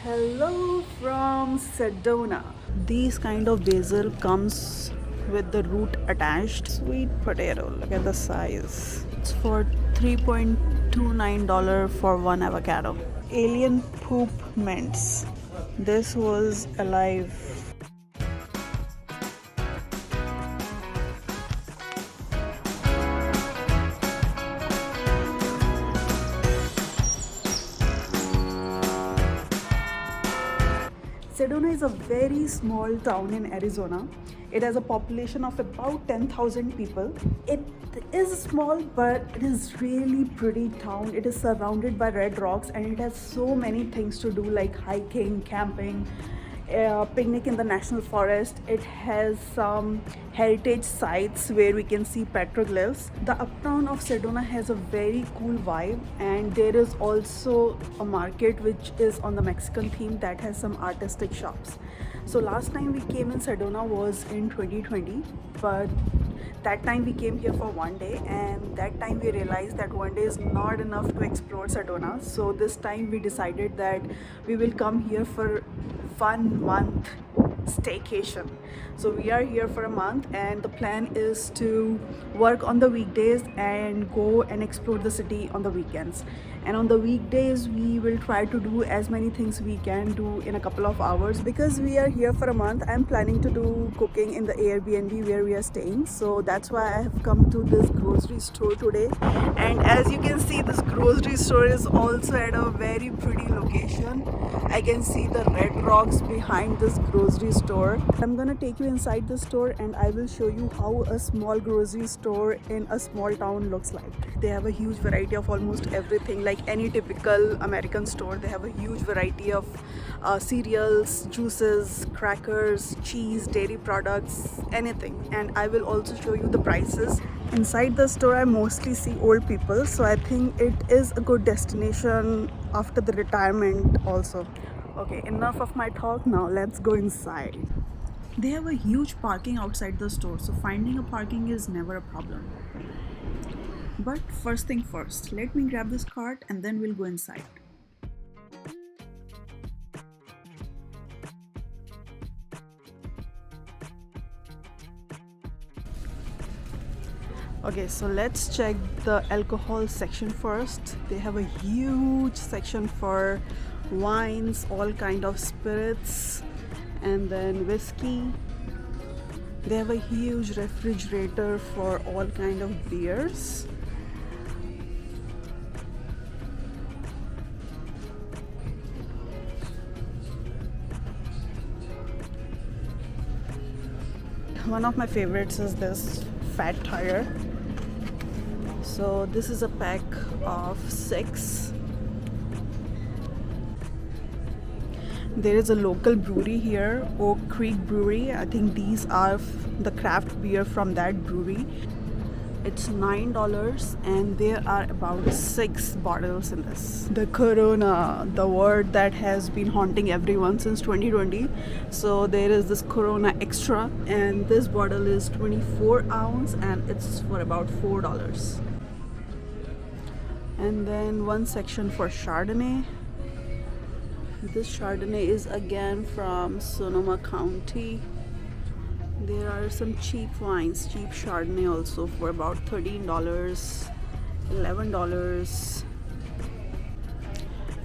Hello from Sedona. These kind of basil comes with the root attached. Sweet potato, look at the size. It's for $3.29 for one avocado. Alien poop mints. This was alive. Sedona is a very small town in Arizona. It has a population of about 10,000 people. It is small, but it is really pretty town. It is surrounded by red rocks and it has so many things to do like hiking, camping, picnic in the national forest. It has some heritage sites where we can see petroglyphs. The uptown of Sedona has a very cool vibe, and there is also a market which is on the Mexican theme that has some artistic shops. So last time we came in Sedona was in 2020, but that time we came here for one day, and that time we realized that one day is not enough to explore Sedona. So this time we decided that we will come here for 1 month staycation. So we are here for a month, and the plan is to work on the weekdays and go and explore the city on the weekends. And on the weekdays we will try to do as many things we can do in a couple of hours. Because we are here for a month, I'm planning to do cooking in the Airbnb where we are staying. So that's why I have come to this grocery store today. And as you can see, this grocery store is also at a very pretty location. I can see the red rocks behind this grocery store. I'm gonna take you inside the store and I will show you how a small grocery store in a small town looks like. They have a huge variety of almost everything. Like any typical American store, they have a huge variety of cereals, juices, crackers, cheese, dairy products, anything. And I will also show you the prices. Inside the store I mostly see old people, so I think it is a good destination after the retirement also. Okay, enough of my talk, now let's go inside. They have a huge parking outside the store, so finding a parking is never a problem. But first thing first, let me grab this cart and then we'll go inside. Okay, so let's check the alcohol section first. They have a huge section for wines, all kind of spirits, and then whiskey. They have a huge refrigerator for all kind of beers. One of my favorites is this fat tire. So this is a pack of 6. There is a local brewery here, Oak Creek Brewery. I think these are the craft beer from that brewery. It's $9 and there are about 6 bottles in this. The Corona, the word that has been haunting everyone since 2020. So there is this Corona Extra, and this bottle is 24 ounce and it's for about $4. And then one section for Chardonnay. This Chardonnay is again from Sonoma County. There are some cheap wines, cheap Chardonnay also for about $13, $11.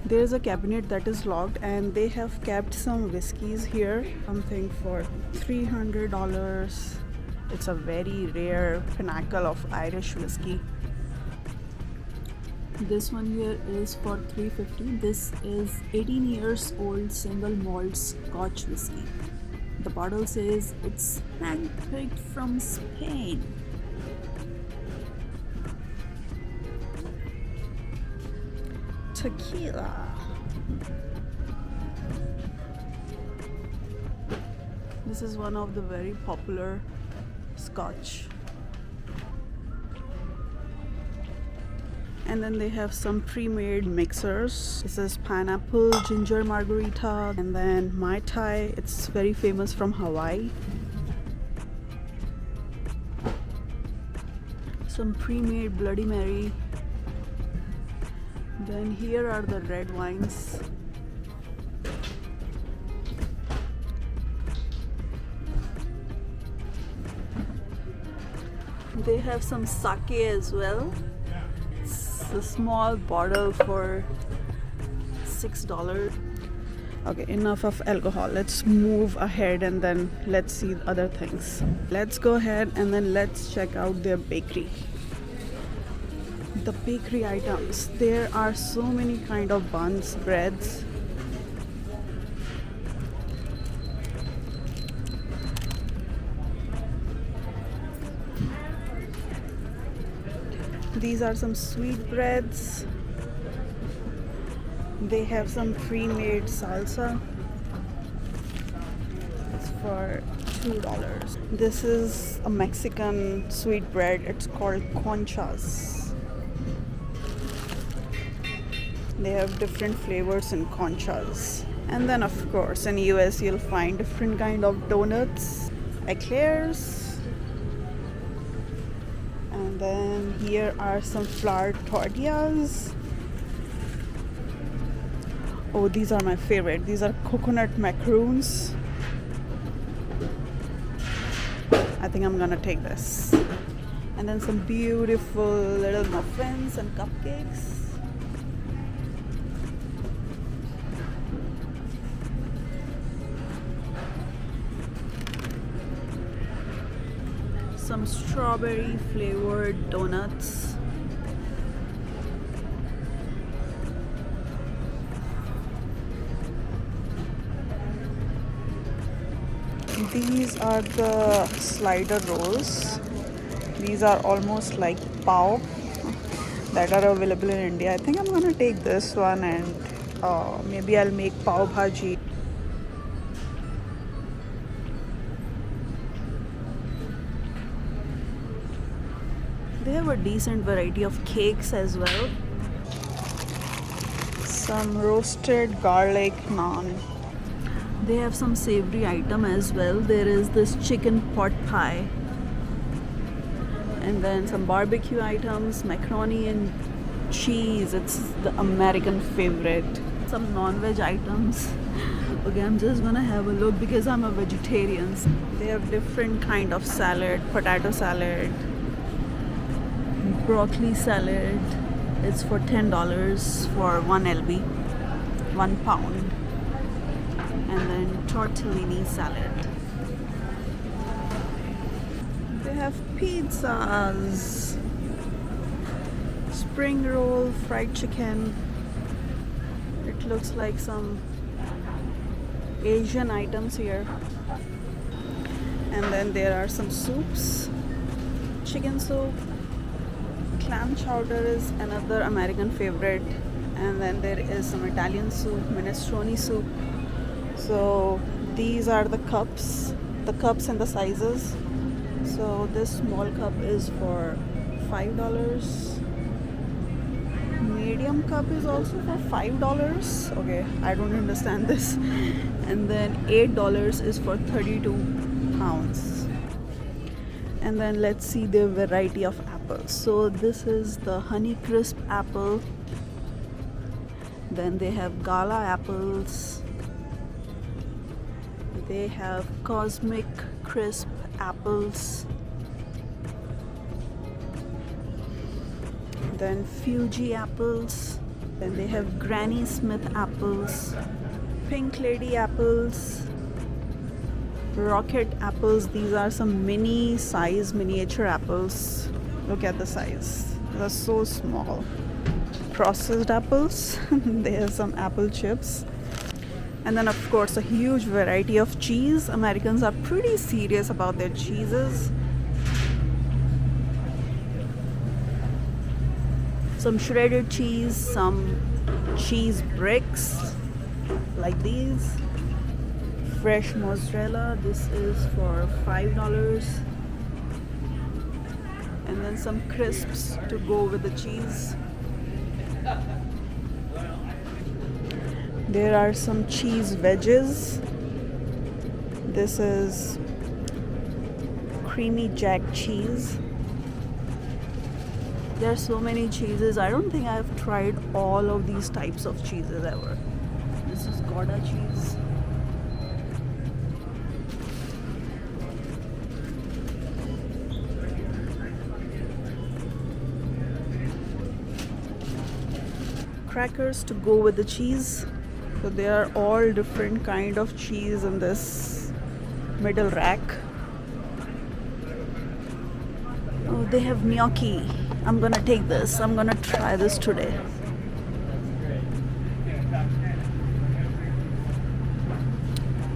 There is a cabinet that is locked and they have kept some whiskeys here. Something for $300. It's a very rare pinnacle of Irish whiskey. This one here is for $3.50. This is 18 years old single malt Scotch whiskey. The bottle says it's handpicked from Spain. Tequila. This is one of the very popular Scotch. And then they have some pre-made mixers. This is pineapple ginger margarita, and then Mai Tai. It's very famous from Hawaii. Some pre-made Bloody Mary. Then here are the red wines. They have some sake as well. It's a small bottle for $6. Okay, enough of alcohol. Let's move ahead and then let's see other things. Let's go ahead and then let's check out their bakery. The bakery items. There are so many kind of buns, breads. These are some sweet breads. They have some pre-made salsa. It's for $2. This is a Mexican sweet bread. It's called conchas. They have different flavors in conchas. And then of course in US you'll find different kind of donuts, eclairs. And then here are some flour tortillas. Oh, these are my favorite. These are coconut macaroons. I think I'm gonna take this. And then some beautiful little muffins and cupcakes. Some strawberry flavored donuts. These are the slider rolls. These are almost like pav that are available in India. I think I'm gonna take this one and maybe I'll make pav bhaji. They have a decent variety of cakes as well. Some roasted garlic naan. They have some savory item as well. There is this chicken pot pie. And then some barbecue items, macaroni and cheese. It's the American favorite. Some non-veg items. Okay, I'm just gonna have a look because I'm a vegetarian. They have different kind of salad, potato salad, broccoli salad. It's for $10 for 1 lb, 1 pound. And then tortellini salad. They have pizzas, spring roll, fried chicken. It looks like some Asian items here. And then there are some soups, chicken soup, clam chowder is another American favorite. And then there is some Italian soup, minestrone soup. So these are the cups and the sizes. So this small cup is for $5. Medium cup is also for $5. Okay, I don't understand this. And then $8 is for 32 pounds. And then let's see the variety of apples. So this is the Honey Crisp apple. Then they have Gala apples. They have Cosmic Crisp apples. Then Fuji apples. Then they have Granny Smith apples, Pink Lady apples, Rocket apples. These are some mini size miniature apples. Look at the size. They're so small. Processed apples. They have some apple chips. And then of course a huge variety of cheese. Americans are pretty serious about their cheeses. Some shredded cheese, some cheese bricks like these. Fresh mozzarella, this is for $5. And then some crisps to go with the cheese. There are some cheese wedges. This is creamy jack cheese. There are so many cheeses. I don't think I've tried all of these types of cheeses ever. This is Gouda cheese. crackers to go with the cheese. So there are all different kind of cheese in this middle rack. Oh, they have gnocchi. I'm gonna take this. I'm gonna try this today.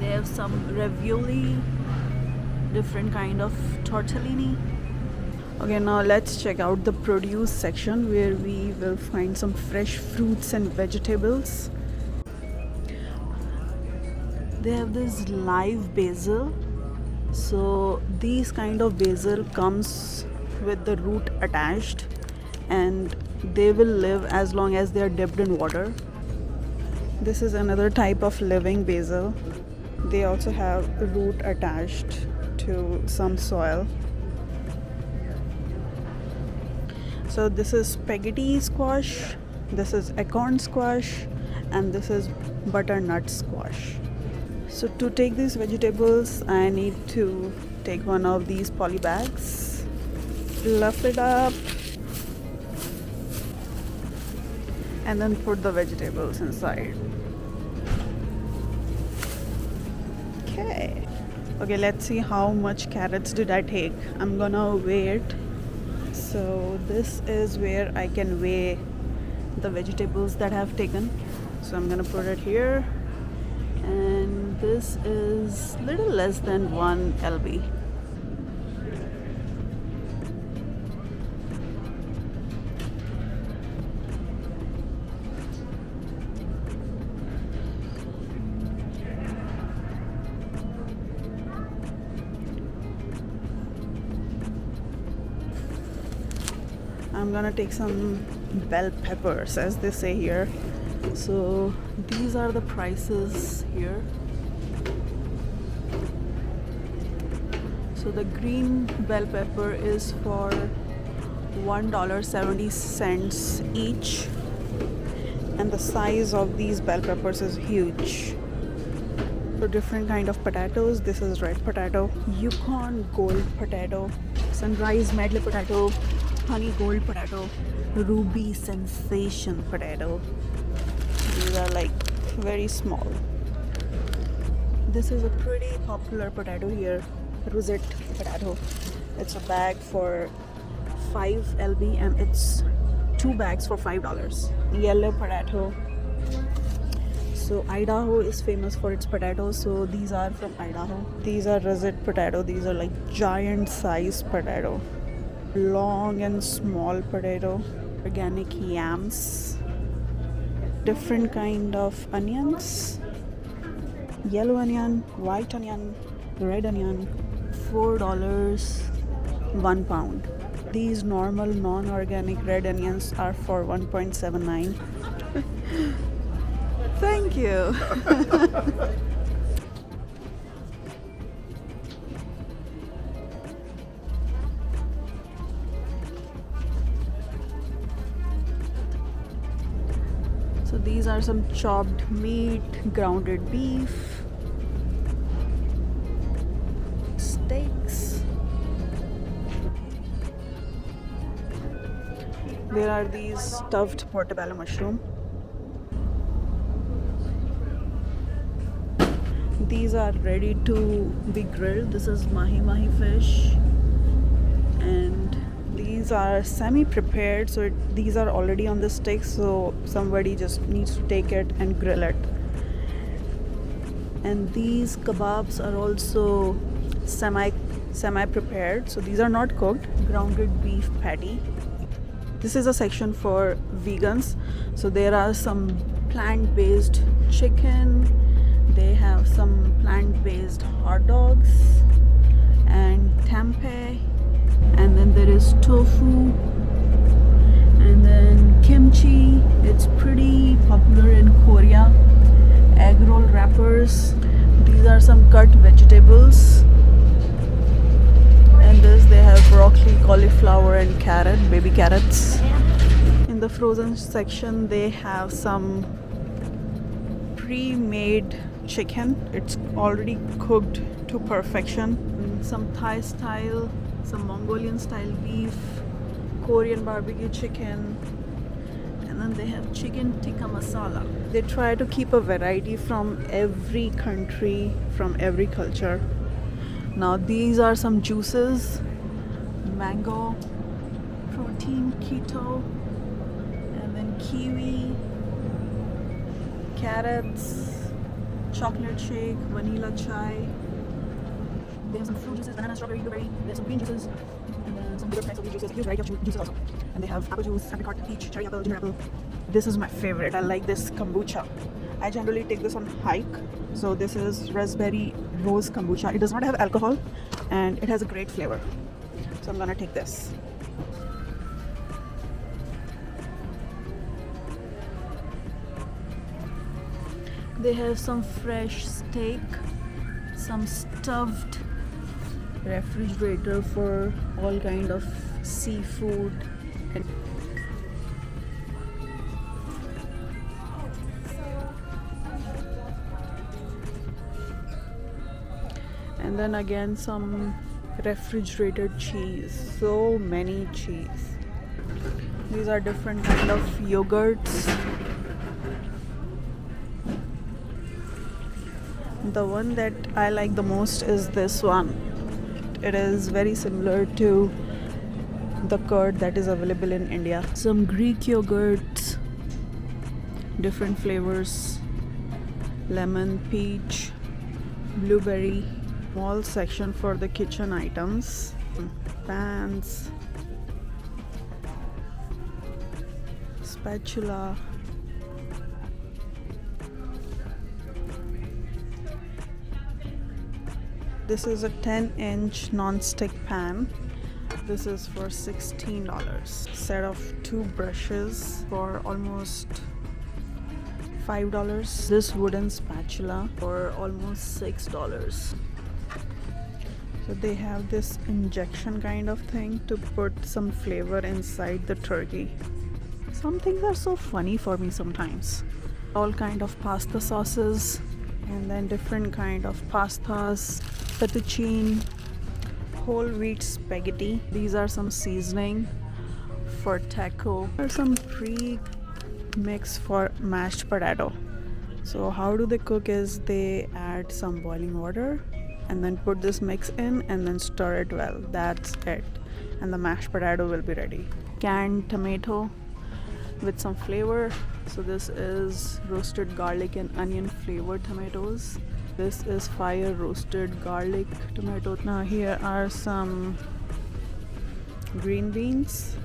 They have some ravioli, different kind of tortellini. Okay, now let's check out the produce section where we will find some fresh fruits and vegetables. They have this live basil. So these kind of basil comes with the root attached, and they will live as long as they are dipped in water. This is another type of living basil. They also have a root attached to some soil. So this is spaghetti squash, this is acorn squash, and this is butternut squash. So to take these vegetables, I need to take one of these poly bags, fluff it up, and then put the vegetables inside. Okay, let's see how much carrots did I take. I'm gonna weigh it. So this is where I can weigh the vegetables that I've taken. So I'm gonna put it here, and this is little less than 1 lb. I'm gonna take some bell peppers, as they say here. So these are the prices here. So the green bell pepper is for $1.70 each, and the size of these bell peppers is huge. For different kind of potatoes, this is red potato, Yukon gold potato, sunrise medley potato, honey gold potato, ruby sensation potato. These are like very small. This is a pretty popular potato here, rosette potato. It's a bag for 5 lb, and it's 2 bags for $5. Yellow potato. So Idaho is famous for its potatoes, so these are from Idaho. These are rosette potato. These are like giant size potato. Long and small potato. Organic yams. Different kind of onions. Yellow onion, white onion, red onion. $4 1 pound. These normal non-organic red onions are for 1.79. Thank you. So these are some chopped meat, grounded beef, steaks. There are these stuffed portobello mushroom. These are ready to be grilled. This is mahi fish, and these are semi-prepared, so these are already on the stick, so somebody just needs to take it and grill it. And these kebabs are also semi-prepared, so these are not cooked. Grounded beef patty. This is a section for vegans, so there are some plant-based chicken. They have some plant-based hot dogs and tempeh, and then there is tofu, and then kimchi. It's pretty popular in Korea. Egg roll wrappers. These are some cut vegetables, and this they have broccoli, cauliflower, and carrot, baby carrots. In the frozen section, they have some pre-made chicken. It's already cooked to perfection. Some Thai style, some Mongolian style beef, Korean barbecue chicken, and then they have chicken tikka masala. They try to keep a variety from every country, from every culture. Now these are some juices: mango, protein, keto, and then kiwi, carrots, chocolate shake, vanilla chai. They have some fruit juices: banana, strawberry, blueberry. They have some green juices, and then some different types of these juices. A huge variety of juices also. And they have apple juice, apricot, peach, cherry apple, ginger apple. This is my favorite. I like this kombucha. I generally take this on hike. So this is raspberry rose kombucha. It does not have alcohol, and it has a great flavor. So I'm gonna take this. They have some fresh steak, some stuffed, refrigerator for all kind of seafood. And then again some refrigerated cheese. So many cheese. These are different kind of yogurts. The one that I like the most is this one. It is very similar to the curd that is available in India. Some Greek yogurts, different flavors: lemon, peach, blueberry. Small section for the kitchen items, pans, spatula. This is a 10-inch non-stick pan. This is for $16. Set of 2 brushes for almost $5. This wooden spatula for almost $6. So they have this injection kind of thing to put some flavor inside the turkey. Some things are so funny for me sometimes. All kind of pasta sauces, and then different kind of pastas, fettuccine, whole wheat spaghetti. These are some seasoning for taco. There are some pre-mix for mashed potato. So how do they cook is they add some boiling water and then put this mix in and then stir it well. That's it. And the mashed potato will be ready. Canned tomato with some flavor. So this is roasted garlic and onion flavored tomatoes. This is fire roasted garlic tomato. Now here are some green beans,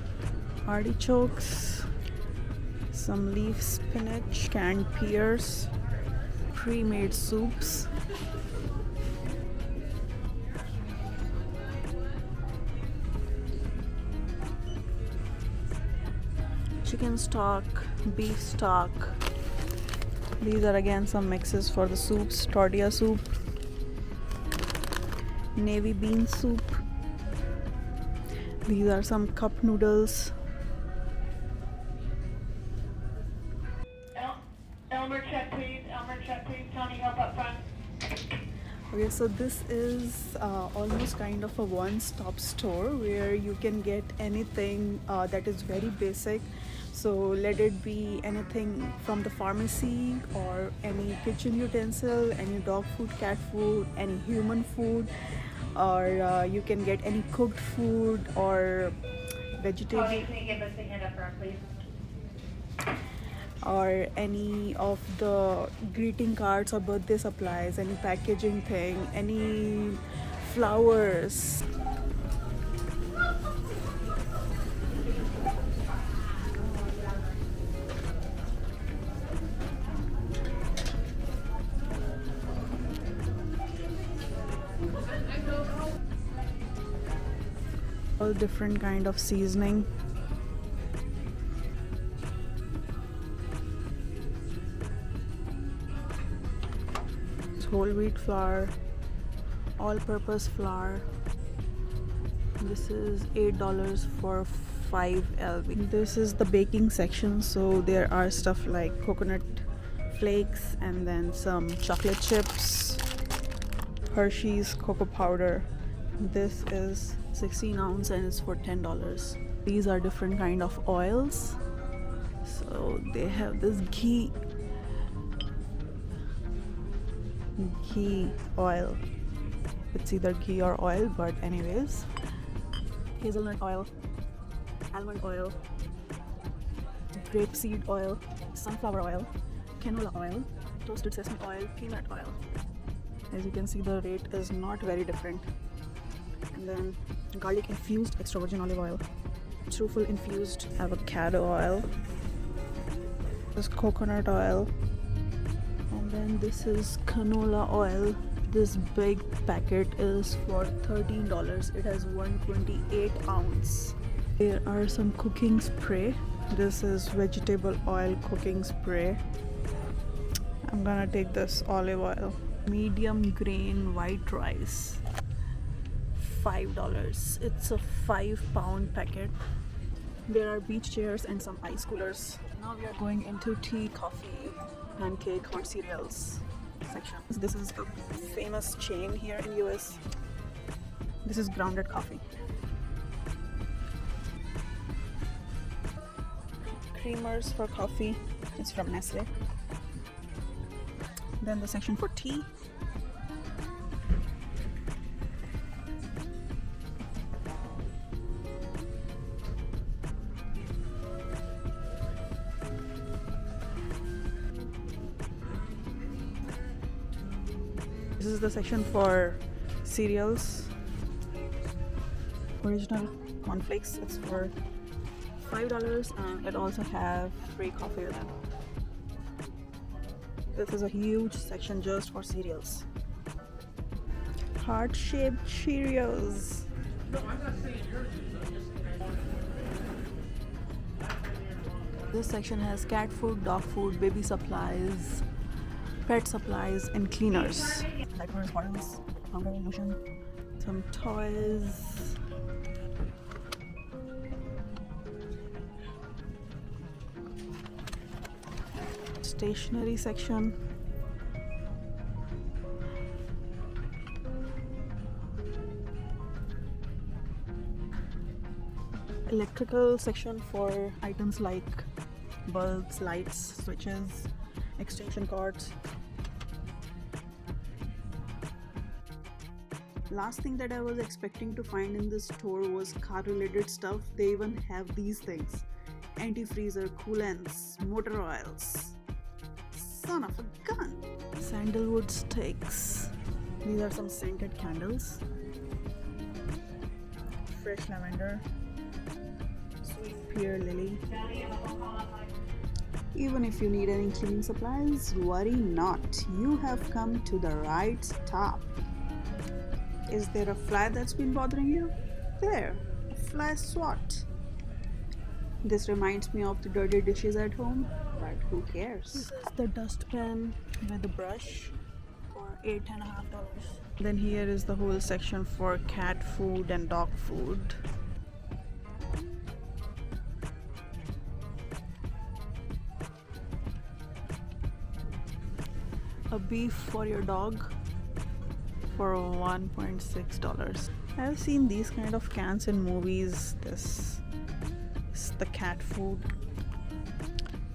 artichokes, some leaf spinach, canned pears, pre-made soups, chicken stock, beef stock. These are again some mixes for the soups: tortilla soup, navy bean soup. These are some cup noodles. Elmer check please, Tony help up front. Okay, so this is almost kind of a one-stop store where you can get anything that is very basic. So let it be anything from the pharmacy or any kitchen utensil, any dog food, cat food, any human food, or you can get any cooked food or vegetable. Tony, can you give us a hand up front, please? Or any of the greeting cards or birthday supplies, any packaging thing, any flowers. All different kind of seasoning. Whole wheat flour, all-purpose flour. This is $8 for 5 lb. This is the baking section, so there are stuff like coconut flakes and then some chocolate chips, Hershey's cocoa powder. This is 16 ounce and it's for $10. These are different kind of oils. So Oh, they have this ghee oil. It's either ghee or oil, but anyways, hazelnut oil, almond oil, grapeseed oil, sunflower oil, canola oil, toasted sesame oil, peanut oil. As you can see, the rate is not very different. And then garlic infused extra virgin olive oil, truffle infused avocado oil, this coconut oil, and then this is canola oil. This big packet is for $13. It has 128 ounce. There are some cooking spray. This is vegetable oil cooking spray. I'm gonna take this olive oil. Medium grain white rice, $5. It's a 5-pound packet. There are beach chairs and some ice coolers. Now we are going into tea, coffee, pancake, hot cereals section. This is the famous chain here in US. This is grounded coffee. Creamers for coffee. It's from Nestle. Then the section for tea. This is the section for cereals. Original cornflakes. It's for $5 and it also have free coffee with them. This is a huge section just for cereals. Heart-shaped Cheerios. This section has cat food, dog food, baby supplies, pet supplies, and cleaners. Diapers, bottles, powder, lotion, some toys. Stationery section. Electrical section for items like bulbs, lights, switches, extension cords. Last thing that I was expecting to find in this store was car related stuff. They even have these things: antifreezer, coolants, motor oils. Son of a gun. Sandalwood sticks. These are some scented candles. Fresh lavender, sweet pear lily. Even if you need any cleaning supplies, worry not. You have come to the right stop. Is there a fly that's been bothering you? There, a fly swat. This reminds me of the dirty dishes at home, but who cares? This is the dustpan with the brush for $8.50. Then here is the whole section for cat food and dog food. A beef for your dog for $1.6. I've seen these kind of cans in movies. This is the cat food.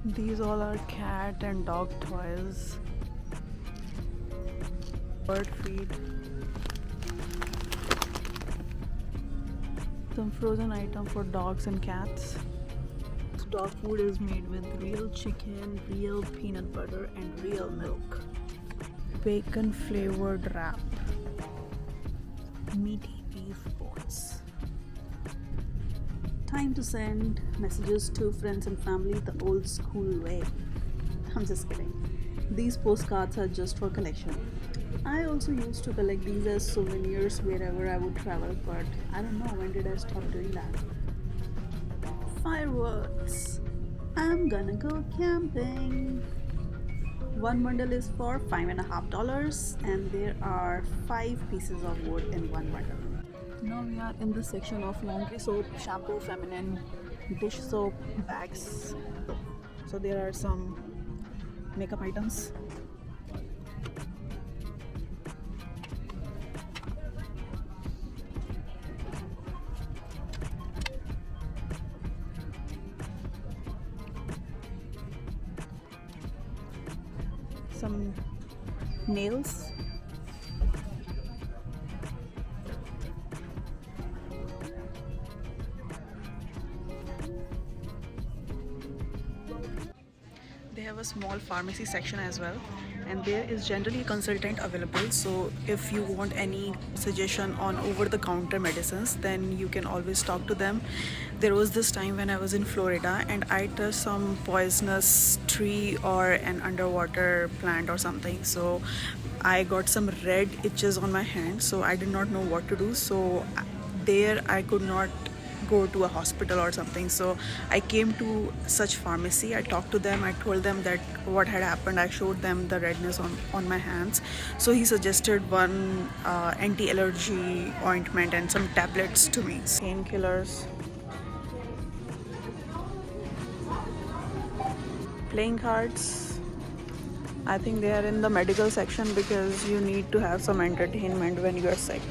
These all are cat and dog toys. Bird feed. Some frozen item for dogs and cats. This dog food is made with real chicken, real peanut butter, and real milk. Bacon flavored wrap. Meaty beef bones. Time to send messages to friends and family the old school way. I'm just kidding. These postcards are just for collection. I also used to collect these as souvenirs wherever I would travel, but I don't know when did I stop doing that. Fireworks. I'm gonna go camping. One bundle is for $5.50 and there are 5 pieces of wood in one bundle. Now we are in the section of laundry soap, shampoo, feminine, dish soap, bags. So there are some makeup items. some nails. They have a small pharmacy section as well, and there is generally a consultant available, so if you want any suggestion on over-the-counter medicines, then you can always talk to them. There was this time when I was in Florida and I touched some poisonous tree or an underwater plant or something, so I got some red itches on my hand, so I did not know what to do. So there I could not go to a hospital or something, so I came to such pharmacy. I talked to them, I told them that what had happened, I showed them the redness on my hands. So he suggested one anti-allergy ointment and some tablets to me, painkillers. Playing cards, I think they are in the medical section because you need to have some entertainment when you are sick.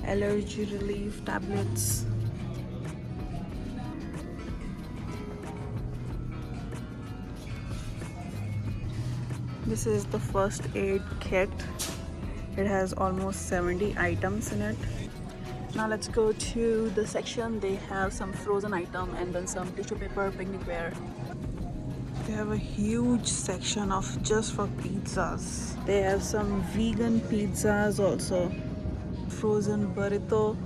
Allergy relief tablets. This is the first aid kit. It has almost 70 items in it. Now let's go to the section. They have some frozen item and then some tissue paper, picnic wear. They have a huge section of just for pizzas. They have some vegan pizzas also. Frozen burrito,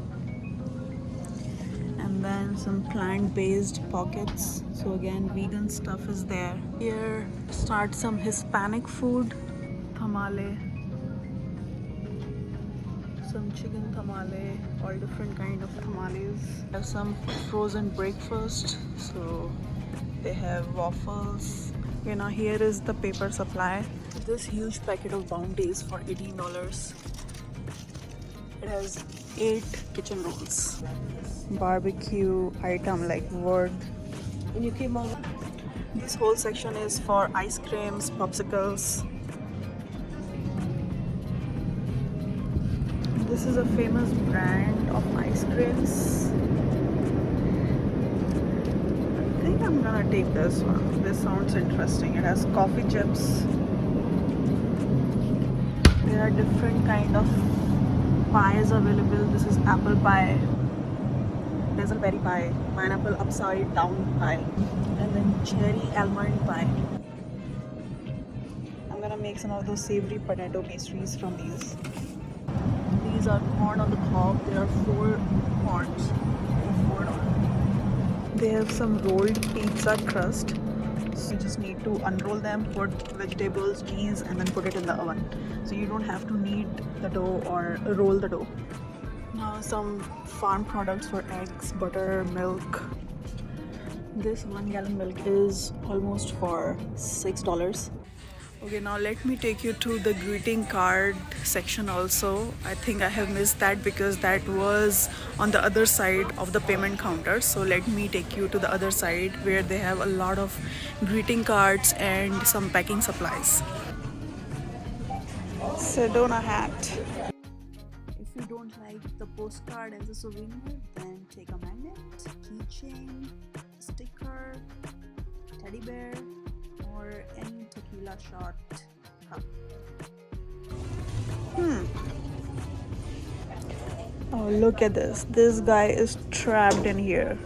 and then some plant-based pockets. So again, vegan stuff is there. Here starts some Hispanic food, tamale, some chicken tamale, all different kind of tamales. They have some frozen breakfast, so they have waffles. You know, here is the paper supply. This huge packet of Bounties for $18. It has 8 kitchen rolls. Barbecue item like wood. This whole section is for ice creams, popsicles. This is a famous brand of ice creams. I think I'm gonna take this one. This sounds interesting. It has coffee chips. There are different kind of pies available. This is apple pie, raspberry pie, pineapple upside down pie, and then cherry almond pie. I'm gonna make some of those savory potato pastries from these. These are corn on the cob. There are 4 corns. They have some rolled pizza crust. So you just need to unroll them, put vegetables, cheese, and then put it in the oven. So you don't have to knead the dough or roll the dough. Now some farm products for eggs, butter, milk. This 1 gallon milk is almost for $6. Okay, now let me take you to the greeting card section also. I think I have missed that because that was on the other side of the payment counter. So let me take you to the other side where they have a lot of greeting cards and some packing supplies. Sedona hat. If you don't like the postcard as a souvenir, then take a magnet, keychain, sticker, teddy bear, or any tequila shot cup. Oh, look at this. This guy is trapped in here.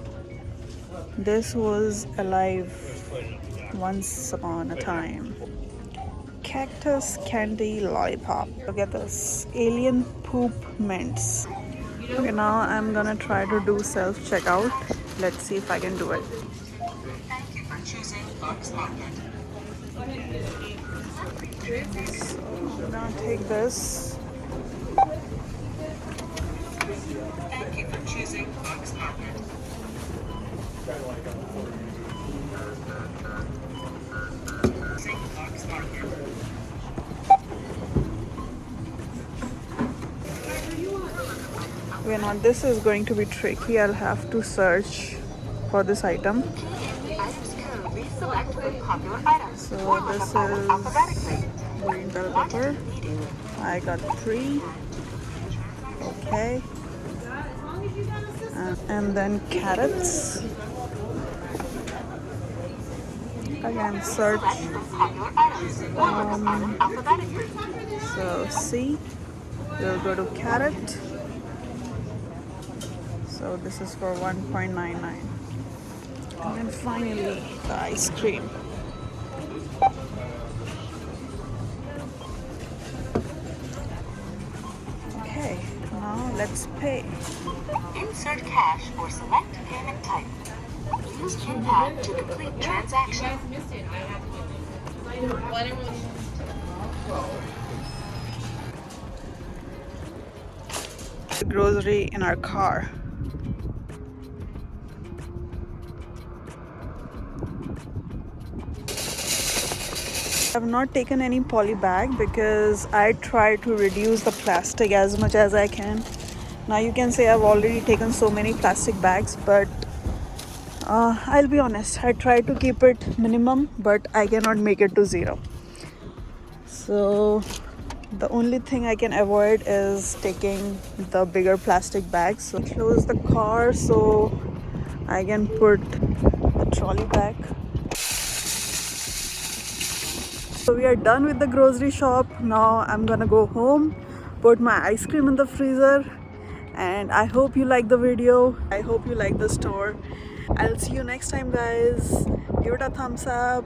This was alive once upon a time. Cactus candy lollipop. Look at this. Alien poop mints. Okay, now I'm gonna try to do self-checkout. Let's see if I can do it. Thank you for choosing Box Market. So I'm gonna take this. Thank you for choosing Box Market. Box Market. Okay, now this is going to be tricky. I'll have to search for this item. Items code. Please select from popular items. So Or this look up is alphabetically. green bell pepper. I got 3. Okay. And then carrots. Again, search. Select from popular items. Order this item alphabetically. So C, we'll go to carrot. So this is for 1.99. And then finally, the ice cream. Okay, now let's pay. Insert cash or select payment type. Use keypad to complete transaction. The grocery in our car. I have not taken any poly bag because I try to reduce the plastic as much as I can. Now you can say I've already taken so many plastic bags, but I'll be honest, I try to keep it minimum, but I cannot make it to zero. So the only thing I can avoid is taking the bigger plastic bags. So close the car so I can put the trolley back. So we are done with the grocery shop. Now I'm gonna go home, put my ice cream in the freezer, and I hope you like the video. I hope you like the store. I'll see you next time, guys. Give it a thumbs up.